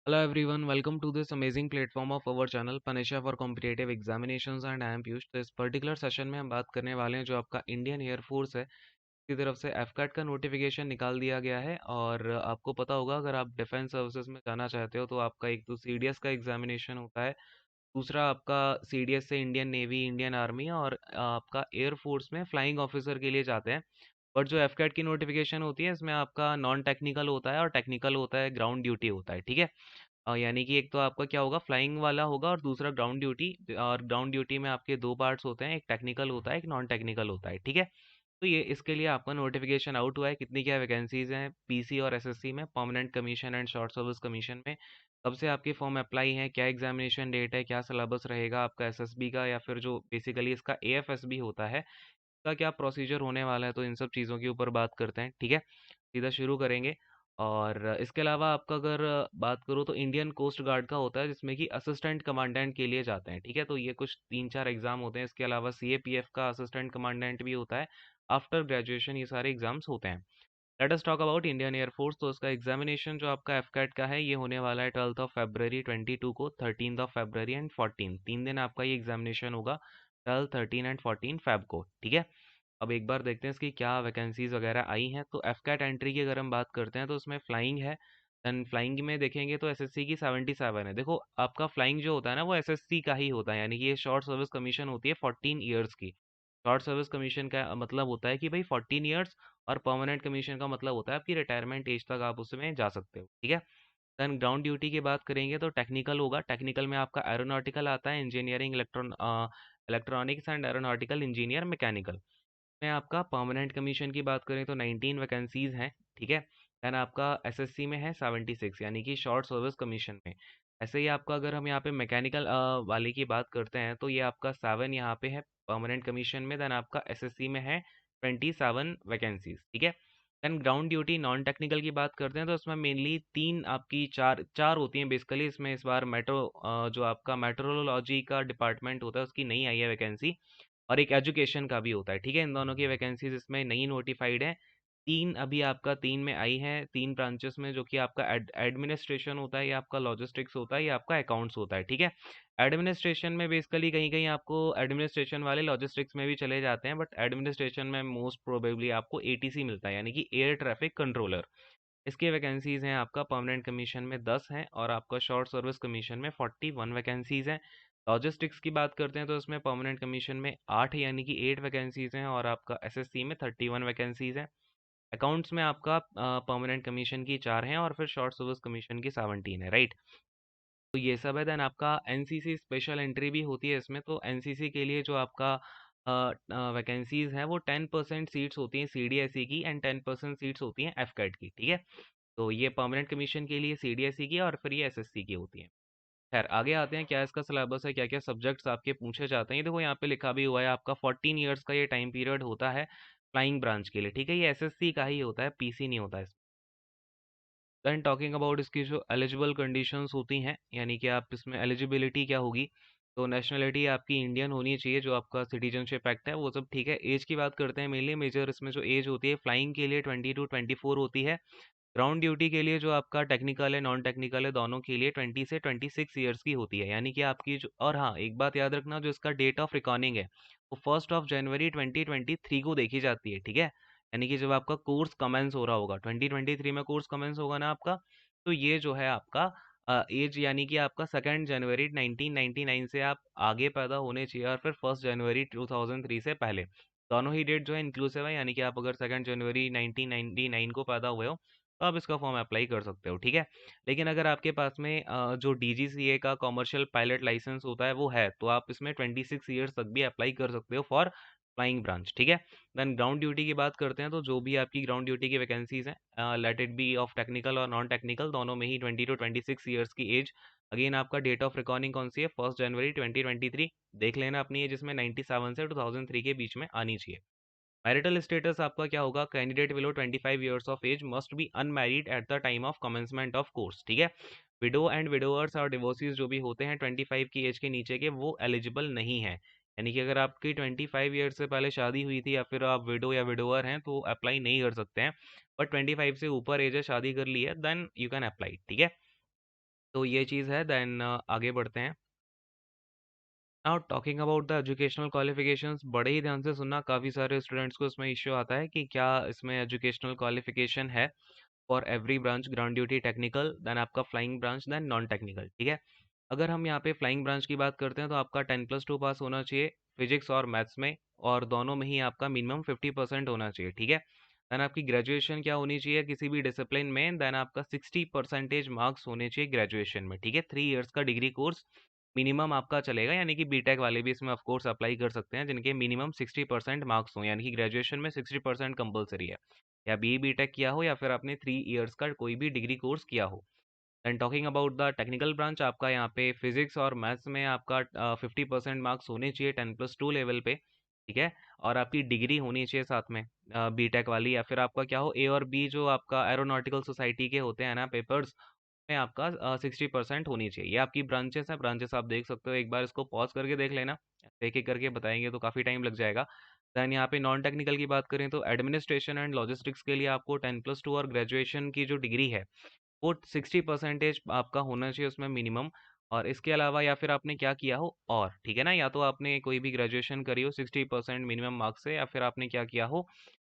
Hello everyone, welcome to this amazing platform of our channel Panisha for Competitive Examinations and I am Piyush। तो इस particular session में हम बात करने वाले हैं जो आपका इंडियन एयरफोर्स है की तरफ से एफकैट का नोटिफिकेशन निकाल दिया गया है। और आपको पता होगा अगर आप डिफेंस सर्विसेज में जाना चाहते हो तो आपका एक तो सीडीएस का एग्जामिनेशन होता है, दूसरा आपका सीडीएस से इंडियन नेवी, इंडियन आर्मी और आपका एयरफोर्स में फ्लाइंग ऑफिसर के लिए जाते हैं। बट जो एफकैट की नोटिफिकेशन होती है इसमें आपका नॉन टेक्निकल होता है और टेक्निकल होता है, ग्राउंड ड्यूटी होता है, ठीक है। यानी कि एक तो आपका क्या होगा, फ्लाइंग वाला होगा और दूसरा ग्राउंड ड्यूटी। और ग्राउंड ड्यूटी में आपके दो पार्ट्स होते हैं, एक टेक्निकल होता है, एक नॉन टेक्निकल होता है, ठीक है। तो ये इसके लिए आपका नोटिफिकेशन आउट हुआ है, कितनी क्या वैकेंसीज हैं पीसी और एसएससी में, permanent commission and short service commission में। कब से आपके फॉर्म अप्लाई हैं, क्या एग्जामिनेशन डेट है, क्या सिलेबस रहेगा आपका एसएसबी का या फिर जो बेसिकली इसका एएफएसबी होता है, इसका क्या प्रोसीजर होने वाला है, तो इन सब चीज़ों के ऊपर बात करते हैं, ठीक है। सीधा शुरू करेंगे। और इसके अलावा आपका अगर बात करूँ तो इंडियन कोस्ट गार्ड का होता है जिसमें कि असिस्टेंट कमांडेंट के लिए जाते हैं, ठीक है। तो ये कुछ 3-4 एग्जाम होते हैं। इसके अलावा सीएपीएफ का असिस्टेंट कमांडेंट भी होता है। आफ्टर ग्रेजुएशन ये सारे एग्जाम्स होते हैं। Let us talk about Indian air force. तो इसका एग्जामिनेशन जो आपका एफकैट का है ये होने वाला है 12 फरवरी 22 को, 13 फरवरी एंड 14, 3 दिन आपका ये एग्जामिनेशन होगा, 12, 13 एंड 14 फेब को, ठीक है। अब एक बार देखते हैं इसकी क्या वैकेंसीज वगैरह आई हैं। तो एफकैट एंट्री की अगर हम बात करते हैं तो उसमें फ्लाइंग है। देन फ्लाइंग में देखेंगे तो एसएससी की 77 है। देखो आपका फ्लाइंग जो होता है ना वो एसएससी का ही होता है, यानी कि ये शॉर्ट सर्विस कमीशन होती है 14 ईयर्स की। शॉर्ट सर्विस कमीशन का मतलब होता है कि भाई 14 ईयर्स, और परमानेंट कमीशन का मतलब होता है आपकी रिटायरमेंट एज तक आप उसमें जा सकते हो, ठीक है। देन ग्राउंड ड्यूटी की बात करेंगे तो टेक्निकल होगा। टेक्निकल में आपका एरोनॉटिकल आता है, engineering, electronics and aeronautical engineer, mechanical में। आपका परमानेंट कमीशन की बात करें तो 19 वैकेंसीज हैं, ठीक है। देन आपका एसएससी में है 76, यानी कि शॉर्ट सर्विस कमीशन में। ऐसे ही आपका अगर हम यहाँ पे मैकेनिकल वाले की बात करते हैं तो ये आपका 7 यहाँ पे है परमानेंट कमीशन में। देन आपका एसएससी में है 27 वैकेंसीज, ठीक है। Then ground duty non technical की बात करते हैं तो इसमें मेनली तीन आपकी चार चार होती हैं बेसिकली। इसमें इस बार जो आपका मेट्रोलॉजी का डिपार्टमेंट होता है उसकी नहीं आई है वैकेंसी, और एक एजुकेशन का भी होता है, ठीक है। इन दोनों की वैकेंसीज इसमें नहीं नोटिफाइड है। तीन अभी आपका तीन में आई है, तीन ब्रांचेस में, जो कि आपका एडमिनिस्ट्रेशन होता है, या आपका लॉजिस्टिक्स होता है, या आपका अकाउंट्स होता है, ठीक है। एडमिनिस्ट्रेशन में बेसिकली कहीं कहीं आपको एडमिनिस्ट्रेशन वाले लॉजिस्टिक्स में भी चले जाते हैं, बट एडमिनिस्ट्रेशन में मोस्ट प्रोबेबली आपको एटीसी मिलता है, यानी कि एयर ट्रैफिक कंट्रोलर। इसकी वैकेंसीज हैं आपका परमानेंट कमीशन में 10 हैं और आपका शॉर्ट सर्विस कमीशन में 41 वैकेंसीज हैं। लॉजिस्टिक्स की बात करते हैं तो इसमें परमानेंट कमीशन में 8 यानी कि 8 वैकेंसीज हैं और आपका एसएससी में 31 वैकेंसीज हैं। अकाउंट्स में आपका परमानेंट कमीशन की 4 हैं और फिर शॉर्ट सर्विस कमीशन की 17 है, राइट। तो ये सब है। देन आपका एनसीसी स्पेशल एंट्री भी होती है इसमें। तो एनसीसी के लिए जो आपका वैकेंसीज हैं वो 10% सीट्स होती हैं सीडीएसई की एंड 10% सीट्स होती हैं एफकैट की, ठीक है। तो ये परमानेंट कमीशन के लिए सीडीएसई की और फिर ये एसएससी की होती है। खैर आगे आते हैं, क्या इसका सिलेबस है, क्या क्या सब्जेक्ट्स आपके पूछे जाते हैं। ये देखो यहाँ पे लिखा भी हुआ है आपका 14 ईयर्स का ये टाइम पीरियड होता है फ्लाइंग ब्रांच के लिए, ठीक है। ये एसएससी का ही होता है, पीसी नहीं होता है। देन टॉकिंग अबाउट इसकी जो एलिजिबल कंडीशंस होती हैं, यानी कि आप इसमें एलिजिबिलिटी क्या होगी, तो नेशनलिटी आपकी इंडियन होनी चाहिए, जो आपका सिटीजनशिप एक्ट है वो सब ठीक है। एज की बात करते हैं, मेनली मेजर इसमें जो एज होती है फ्लाइंग के लिए 20 to 24 होती है। ग्राउंड ड्यूटी के लिए जो आपका टेक्निकल है, नॉन टेक्निकल है, दोनों के लिए 20 से 26 ईयर्स की होती है, यानी कि आपकी जो, और हाँ एक बात याद रखना, जो इसका डेट ऑफ रिकॉर्डिंग है वो 1 जनवरी 2023 को देखी जाती है, ठीक है। यानी कि जब आपका कोर्स कमेंस हो रहा होगा, 2023 में कोर्स कमेंस होगा ना आपका, तो ये जो है आपका एज, यानी कि आपका 2 जनवरी 1999 से आप आगे पैदा होने चाहिए, और फिर 1 जनवरी 2003 से पहले। दोनों ही डेट जो है इंक्लूसिव है, यानी कि आप अगर 2 जनवरी 1999 को पैदा हुए हो तो आप इसका फॉर्म अप्लाई कर सकते हो, ठीक है। लेकिन अगर आपके पास में जो डीजीसीए का कमर्शियल पायलट लाइसेंस होता है वो है, तो आप इसमें 26 ईयर्स तक भी अप्लाई कर सकते हो फॉर फ्लाइंग ब्रांच, ठीक है। देन ग्राउंड ड्यूटी की बात करते हैं तो जो भी आपकी ग्राउंड ड्यूटी की वैकेंसीज हैं, let it be of technical और नॉन टेक्निकल, दोनों में ही 20 to 26 ईयर्स की एज। अगेन आपका डेट ऑफ रिकॉर्डिंग कौन सी है, 1 जनवरी 2023। देख लेना अपनी एज इसमें 97 से 2003 के बीच में आनी चाहिए। मैरिटल स्टेटस आपका क्या होगा, candidate below 25 years of age must be unmarried at the time of commencement of course, ठीक है। विडो एंड विडोअर्स और डिवोर्सीज जो भी होते हैं 25 की एज के नीचे के, वो एलिजिबल नहीं है। यानी कि अगर आपकी 25 ईयर से पहले शादी हुई थी या फिर आप विडो या विडोअर हैं तो अप्लाई नहीं कर सकते हैं। बट 25 से ऊपर एज है, शादी कर ली है, देन यू कैन अप्लाई, ठीक है। तो ये चीज़ है। देन आगे बढ़ते हैं। Now talking about the educational qualifications, बड़े ही ध्यान से सुनना, काफ़ी सारे स्टूडेंट्स को इसमें इश्यू आता है कि क्या इसमें एजुकेशनल क्वालिफिकेशन है for every branch, ground duty, technical, then आपका flying branch, then non technical. ठीक है, अगर हम यहाँ पे फ्लाइंग ब्रांच की बात करते हैं तो आपका 10+2 पास होना चाहिए फिजिक्स और मैथ्स में, और दोनों में ही आपका मिनिमम 50% होना चाहिए। ठीक है, देन आपकी ग्रेजुएशन क्या होनी चाहिए किसी भी डिसिप्लिन में, देन आपका 60% मार्क्स होने चाहिए ग्रेजुएशन में। ठीक है, 3 इयर्स का डिग्री कोर्स मिनिमम आपका चलेगा, यानी कि बीटेक वाले भी इसमें ऑफ कोर्स अप्लाई कर सकते हैं जिनके मिनिमम 60% मार्क्स हो, यानी कि ग्रेजुएशन में 60% कंपलसरी है, या बी बीटेक किया हो या फिर आपने 3 इयर्स का कोई भी डिग्री कोर्स किया हो। And talking about the technical branch, आपका यहाँ पे फिजिक्स और मैथ्स में आपका 50% मार्क्स होने चाहिए 10+2 लेवल पे। ठीक है, और आपकी डिग्री होनी चाहिए साथ में बीटेक वाली, या फिर आपका क्या हो, ए और बी जो आपका एरोनॉटिकल सोसाइटी के होते हैं ना पेपर्स, में आपका 60% होनी चाहिए। ये आपकी ब्रांचेस हैं, ब्रांचेस आप देख सकते हो, एक बार इसको पॉज करके देख लेना, एक एक करके बताएंगे तो काफ़ी टाइम लग जाएगा। दैन यहाँ पे नॉन टेक्निकल की बात करें तो एडमिनिस्ट्रेशन एंड लॉजिस्टिक्स के लिए आपको 10+2 और ग्रेजुएशन की जो डिग्री है वो 60% आपका होना चाहिए उसमें मिनिमम। और इसके अलावा या फिर आपने क्या किया हो, और ठीक है ना, या तो आपने कोई भी ग्रेजुएशन करी हो 60% मिनिमम मार्क्स से, या फिर आपने क्या किया हो,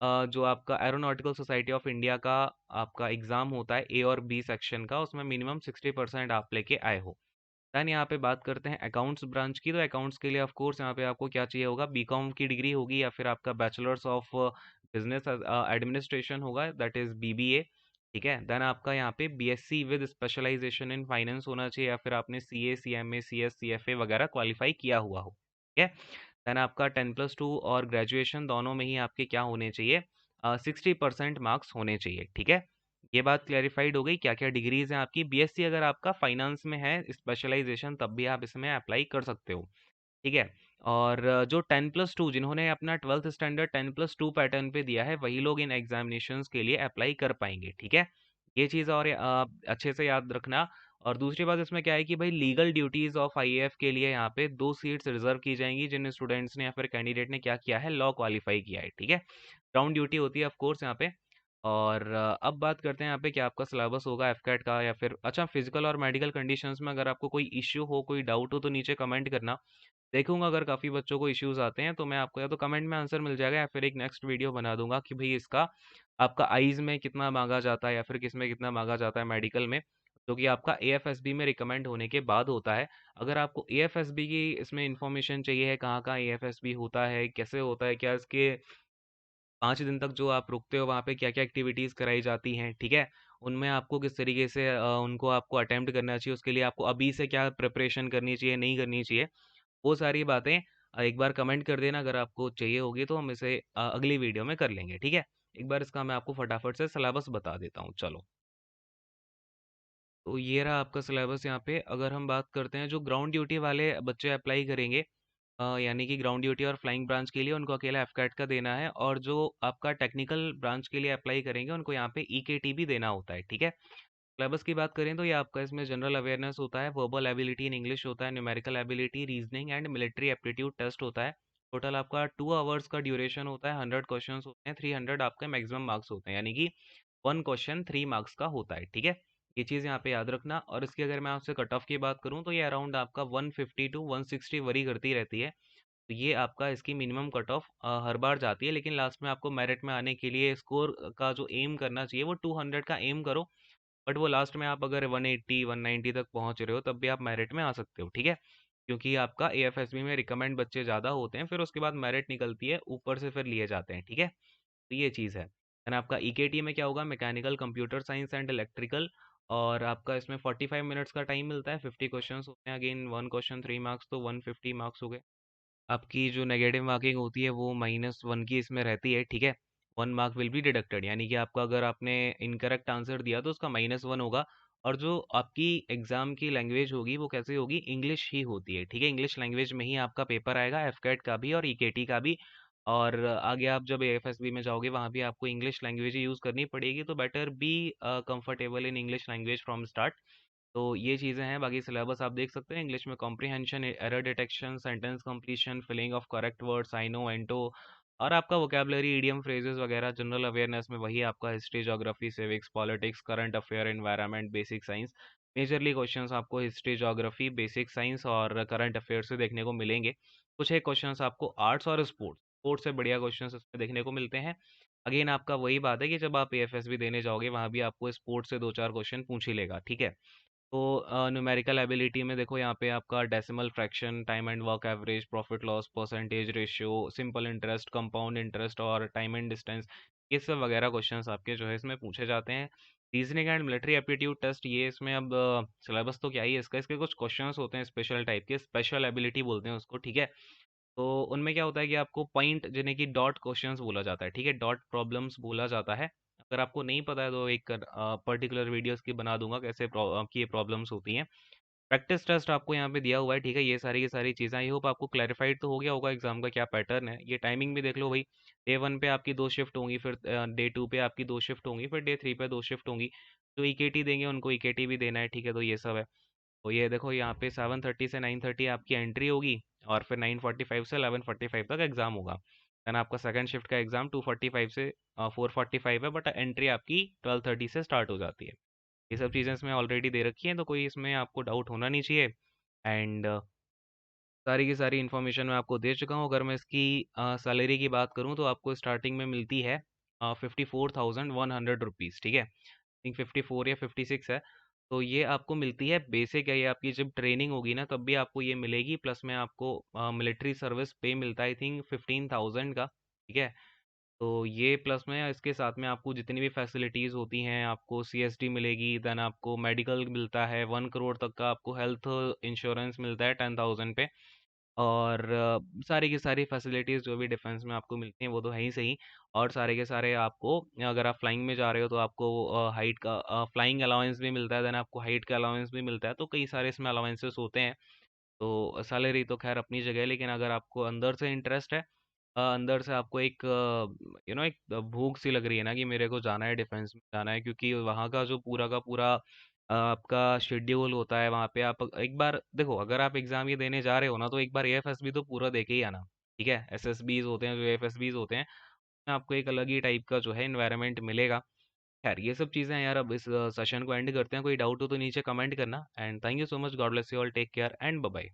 जो आपका एरोनॉटिकल सोसाइटी ऑफ इंडिया का आपका एग्ज़ाम होता है ए और बी सेक्शन का, उसमें मिनिमम 60% आप लेके आए हो। दैन यहाँ पे बात करते हैं अकाउंट्स ब्रांच की, तो अकाउंट्स के लिए ऑफ कोर्स यहाँ पे आपको क्या चाहिए होगा, बीकॉम की डिग्री होगी या फिर आपका बैचलर्स ऑफ बिजनेस एडमिनिस्ट्रेशन होगा, दैट इज़ बीबीए। ठीक है, देन आपका यहाँ पे BSc with specialisation in finance होना चाहिए, या फिर आपने सीए, सीएमए, सीएस, सीएफए वगैरह क्वालिफाई किया हुआ हो। ठीक है, देन आपका 10+2 और ग्रेजुएशन दोनों में ही आपके क्या होने चाहिए, 60% मार्क्स होने चाहिए। ठीक है, ये बात क्लैरिफाइड हो गई क्या क्या डिग्रीज हैं आपकी। बीएससी अगर आपका फाइनेंस में है स्पेशलाइजेशन, तब भी आप इसमें अप्लाई कर सकते हो। ठीक है, और जो 10+2 जिन्होंने अपना 12th स्टैंडर्ड 10+2 पैटर्न पे दिया है, वही लोग इन एग्जामिनेशंस के लिए अप्लाई कर पाएंगे। ठीक है, ये चीज़ और अच्छे से याद रखना। और दूसरी बात इसमें क्या है कि भाई लीगल ड्यूटीज ऑफ आईएएफ के लिए यहाँ पे 2 सीट्स रिजर्व की जाएंगी जिन स्टूडेंट्स ने या फिर कैंडिडेट ने क्या किया है, लॉ क्वालिफाई किया है। ठीक है, ग्राउंड ड्यूटी होती है ऑफ कोर्स यहाँ पे। और अब बात करते हैं यहाँ पे क्या आपका सिलेबस होगा एफकैट का, या फिर अच्छा फिजिकल और मेडिकल कंडीशंस में अगर आपको कोई इश्यू हो, कोई डाउट हो, तो नीचे कमेंट करना। देखूंगा अगर काफ़ी बच्चों को इश्यूज आते हैं तो मैं आपको या तो कमेंट में आंसर मिल जाएगा, या फिर एक नेक्स्ट वीडियो बना दूंगा कि भाई इसका आपका आईज में कितना मांगा जाता है या फिर किस में कितना मांगा जाता है मेडिकल में, जो कि आपका एएफएसबी में रिकमेंड होने के बाद होता है। अगर आपको एएफएसबी की इसमें इंफॉर्मेशन चाहिए है, कहाँ कहाँ एएफएसबी होता है, कैसे होता है, क्या इसके 5 दिन तक जो आप रुकते हो वहाँ पे क्या क्या एक्टिविटीज़ कराई जाती हैं, ठीक है, उनमें आपको किस तरीके से उनको आपको अटेम्प्ट करना चाहिए, उसके लिए आपको अभी से क्या प्रिपरेशन करनी चाहिए, नहीं करनी चाहिए, वो सारी बातें एक बार कमेंट कर देना अगर आपको चाहिए होगी, तो हम इसे अगली वीडियो में कर लेंगे। ठीक है, एक बार इसका मैं आपको फटाफट से सिलेबस बता देता हूँ, चलो। तो ये रहा आपका सिलेबस यहाँ पे। अगर हम बात करते हैं जो ग्राउंड ड्यूटी वाले बच्चे अप्लाई करेंगे, यानी कि ग्राउंड ड्यूटी और फ्लाइंग ब्रांच के लिए उनको अकेला एफकैट का देना है, और जो आपका टेक्निकल ब्रांच के लिए अप्लाई करेंगे उनको यहाँ पे ईकेटी भी देना होता है। ठीक है, सिलेबस की बात करें तो ये आपका इसमें जनरल अवेयरनेस होता है, वर्बल एबिलिटी इन इंग्लिश होता है, numerical ability, reasoning and military aptitude test होता है। टोटल आपका 2 आवर्स का ड्यूरेशन होता है, 100 क्वेश्चंस होते हैं, 300 आपके मैक्सिमम मार्क्स होते हैं, यानी कि 1 क्वेश्चन 3 मार्क्स का होता है। ठीक है, ये चीज़ यहाँ पे याद रखना। और इसकी अगर मैं आपसे कट ऑफ की बात करूँ तो ये अराउंड आपका 150 to 160 वरी करती रहती है। तो ये आपका इसकी मिनिमम कट ऑफ हर बार जाती है, लेकिन लास्ट में आपको मेरिट में आने के लिए स्कोर का जो एम करना चाहिए वो 200 का एम करो। बट वो लास्ट में आप अगर 180 190 तक पहुंच रहे हो तब भी आप मेरिट में आ सकते हो। ठीक है, क्योंकि आपका एएफएसबी में रिकमेंड बच्चे ज़्यादा होते हैं, फिर उसके बाद मेरिट निकलती है, ऊपर से फिर लिए जाते हैं। ठीक है, तो ये चीज़ है। एंड आपका ईकेटी में क्या होगा, mechanical, computer science and electrical, और आपका इसमें 45 मिनट्स का टाइम मिलता है, 50 क्वेश्चन होते हैं, अगेन 1 क्वेश्चन 3 मार्क्स, तो 150 मार्क्स हो गए। आपकी जो नेगेटिव मार्किंग होती है वो -1 की इसमें रहती है। ठीक है, 1 मार्क विल बी डिडक्टेड, यानी कि आपका अगर आपने इनकरेक्ट आंसर दिया तो उसका -1 होगा। और जो आपकी एग्ज़ाम की लैंग्वेज होगी वो कैसे होगी, इंग्लिश ही होती है। ठीक है, इंग्लिश लैंग्वेज में ही आपका पेपर आएगा, एफकेट का भी और ईकेटी का भी। और आगे आप जब एएफएसबी में जाओगे वहाँ भी आपको इंग्लिश लैंग्वेज ही यूज़ करनी पड़ेगी, तो better be comfortable in English language from start. तो ये चीज़ें हैं, बाकी सिलेबस आप देख सकते हैं। इंग्लिश में comprehension, error detection, sentence completion, filling of correct words, I know, एंटो, और आपका वोकेबलरी, इडियम, फ्रेजेस वगैरह। जनरल अवेयरनेस में वही आपका history, geography, civics, politics, current affair, environment, basic science. Majorly questions आपको हिस्ट्री, ज्योग्राफी, बेसिक साइंस और current affair से देखने को मिलेंगे। कुछ एक क्वेश्चंस आपको आर्ट्स और स्पोर्ट्स स्पोर्ट्स से बढ़िया क्वेश्चंस इसमें देखने को मिलते हैं। अगेन आपका वही बात है कि जब आप एएफएसबी देने जाओगे वहाँ भी आपको स्पोर्ट्स से दो चार क्वेश्चन पूछ ही लेगा, ठीक है। तो न्यूमेरिकल एबिलिटी में देखो यहाँ पे आपका decimal fraction, time and work average, profit loss, percentage ratio, simple interest, compound interest और टाइम एंड डिस्टेंस, ये सब वगैरह क्वेश्चंस आपके जो है इसमें पूछे जाते हैं। Reasoning and military aptitude test, ये इसमें अब सिलेबस तो क्या ही है इसका, इसके कुछ क्वेश्चंस होते हैं स्पेशल टाइप के, स्पेशल एबिलिटी बोलते हैं उसको, ठीक है। तो उनमें क्या होता है कि आपको पॉइंट जिन्हें कि डॉट क्वेश्चंस बोला जाता है, ठीक है, डॉट प्रॉब्लम्स बोला जाता है। अगर आपको नहीं पता है तो एक पर्टिकुलर वीडियोस की बना दूंगा कैसे आपकी ये प्रॉब्लम्स होती हैं। प्रैक्टिस टेस्ट आपको यहाँ पे दिया हुआ है, ठीक है, ये सारी की सारी चीज़ें, आई होप आपको क्लैरिफाइड तो हो गया होगा एग्जाम का क्या पैटर्न है। ये टाइमिंग भी देख लो भाई, डे 1 पे आपकी दो शिफ्ट होंगी, फिर डे 2 पे आपकी दो शिफ्ट होंगी, फिर डे 3 पे दो शिफ्ट होंगी। जो ईकेटी देंगे उनको ईकेटी भी देना है, ठीक है, तो ये सब है। तो ये देखो यहाँ पे 7:30 से 9:30 आपकी एंट्री होगी, और फिर 9:45 से 11:45 तक एग्जाम होगा। देन आपका सेकंड शिफ्ट का एग्जाम 2:45 से 4:45 है, बट एंट्री आपकी 12:30 से स्टार्ट हो जाती है। ये सब चीज़ें इसमें ऑलरेडी दे रखी हैं, तो कोई इसमें आपको डाउट होना नहीं चाहिए। एंड सारी की सारी इन्फॉर्मेशन मैं आपको दे चुका हूँ। अगर मैं इसकी सैलरी की बात करूँ तो आपको स्टार्टिंग में मिलती है 54,100 रुपीज़, ठीक है, थिंक 54 या 56 है। तो ये आपको मिलती है बेसिक है, ये आपकी जब ट्रेनिंग होगी ना तब भी आपको ये मिलेगी, प्लस में आपको मिलिट्री सर्विस पे मिलता है आई थिंक 15,000 का, ठीक है। तो ये प्लस में इसके साथ में आपको जितनी भी फैसिलिटीज़ होती हैं, आपको सीएसडी मिलेगी, देन आपको मेडिकल मिलता है, 1 करोड़ तक का आपको हेल्थ इंश्योरेंस मिलता है 10,000 पे। और सारी की सारी फैसिलिटीज़ जो भी डिफेंस में आपको मिलती हैं वो तो है ही सही। और सारे के सारे आपको, अगर आप फ्लाइंग में जा रहे हो तो आपको हाइट का फ्लाइंग अलाउंस भी मिलता है, देन आपको हाइट का अलाउंस भी मिलता है, तो कई सारे इसमें अलाउंसेस होते हैं। तो सैलरी तो खैर अपनी जगह है, लेकिन अगर आपको अंदर से इंटरेस्ट है, अंदर से आपको एक एक भूख सी लग रही है ना कि मेरे को जाना है, डिफेंस में जाना है, क्योंकि वहाँ का जो पूरा का पूरा आपका शेड्यूल होता है, वहाँ पे आप एक बार देखो, अगर आप एग्जाम ये देने जा रहे हो ना तो एक बार एएफएसबी तो पूरा देखे ही आना, ठीक है। एसएसबीज होते हैं जो एएफएसबीज होते हैं, उसमें आपको एक अलग ही टाइप का जो है इन्वायरमेंट मिलेगा। खैर ये सब चीज़ें हैं यार, अब इस सेशन को एंड करते हैं। कोई डाउट हो तो नीचे कमेंट करना, and thank you so much, god bless you all, take care and bye bye.